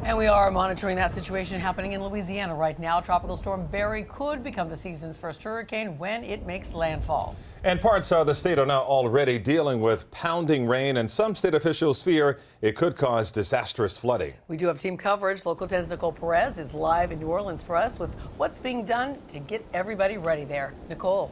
And we are monitoring that situation happening in Louisiana right now. Tropical storm Barry could become the season's first hurricane when it makes landfall. And parts of the state are now already dealing with pounding rain, and some state officials fear it could cause disastrous flooding. We do have team coverage. Local 10's Nicole Perez is live in New Orleans for us with what's being done to get everybody ready there. Nicole.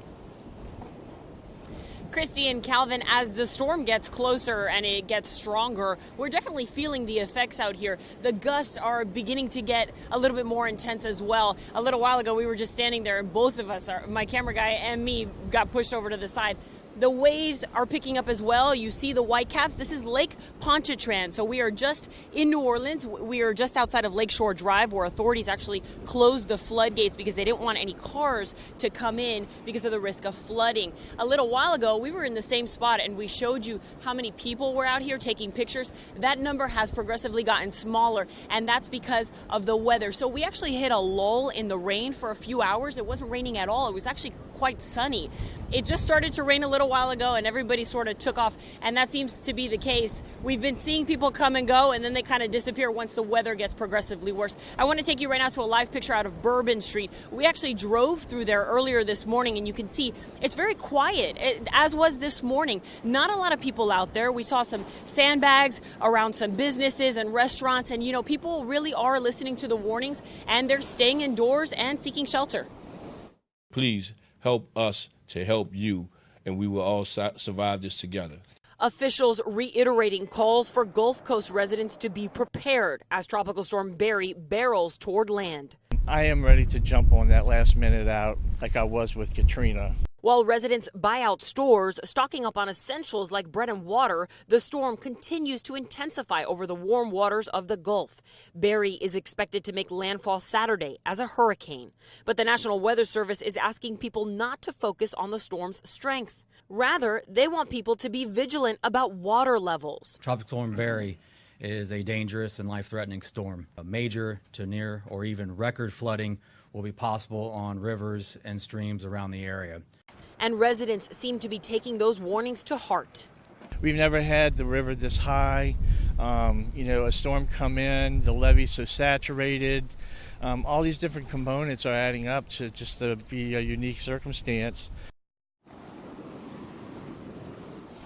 Christy and Calvin, as the storm gets closer and it gets stronger, we're definitely feeling the effects out here. The gusts are beginning to get a little bit more intense as well. A little while ago, we were just standing there and both of us, my camera guy and me, got pushed over to the side. The waves are picking up as well. You see the white caps. This is Lake Pontchartrain. So we are just in New Orleans. We are just outside of Lakeshore Drive, where authorities actually closed the floodgates because they didn't want any cars to come in because of the risk of flooding. A little while ago, we were in the same spot and we showed you how many people were out here taking pictures. That number has progressively gotten smaller, and that's because of the weather. So we actually hit a lull in the rain for a few hours. It wasn't raining at all. It was actually quite sunny. It just started to rain a little while ago and everybody sort of took off, and that seems to be the case. We've been seeing people come and go, and then they kind of disappear once the weather gets progressively worse. I want to take you right now to a live picture out of Bourbon Street. We actually drove through there earlier this morning, and you can see it's very quiet, as was this morning. Not a lot of people out there. We saw some sandbags around some businesses and restaurants, and people really are listening to the warnings, and they're staying indoors and seeking shelter. Please help us to help you, and we will all survive this together. Officials reiterating calls for Gulf Coast residents to be prepared as Tropical Storm Barry barrels toward land. I am ready to jump on that last minute out like I was with Katrina. While residents buy out stores, stocking up on essentials like bread and water, the storm continues to intensify over the warm waters of the Gulf. Barry is expected to make landfall Saturday as a hurricane. But the National Weather Service is asking people not to focus on the storm's strength. Rather, they want people to be vigilant about water levels. Tropical Storm Barry is a dangerous and life-threatening storm. A major to near or even record flooding will be possible on rivers and streams around the area. And residents seem to be taking those warnings to heart. We've never had the river this high. A storm come in, the levee's so saturated. All these different components are adding up to just to be a unique circumstance.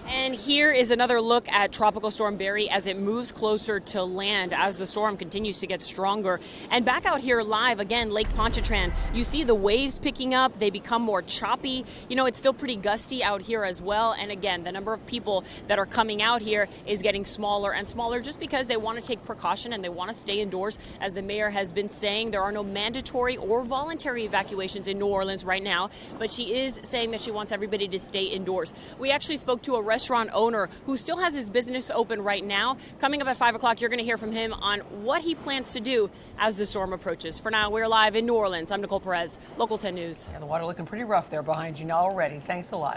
And here is another look at Tropical Storm Barry as it moves closer to land as the storm continues to get stronger. And back out here live, again, Lake Pontchartrain, you see the waves picking up. They become more choppy. It's still pretty gusty out here as well. And again, the number of people that are coming out here is getting smaller and smaller just because they want to take precaution and they want to stay indoors. As the mayor has been saying, there are no mandatory or voluntary evacuations in New Orleans right now, but she is saying that she wants everybody to stay indoors. We actually spoke to a restaurant owner who still has his business open right now. Coming up at 5 o'clock, you're going to hear from him on what he plans to do as the storm approaches. For now, we're live in New Orleans. I'm Nicole Perez, Local 10 News. Yeah, the water looking pretty rough there behind you now already. Thanks a lot.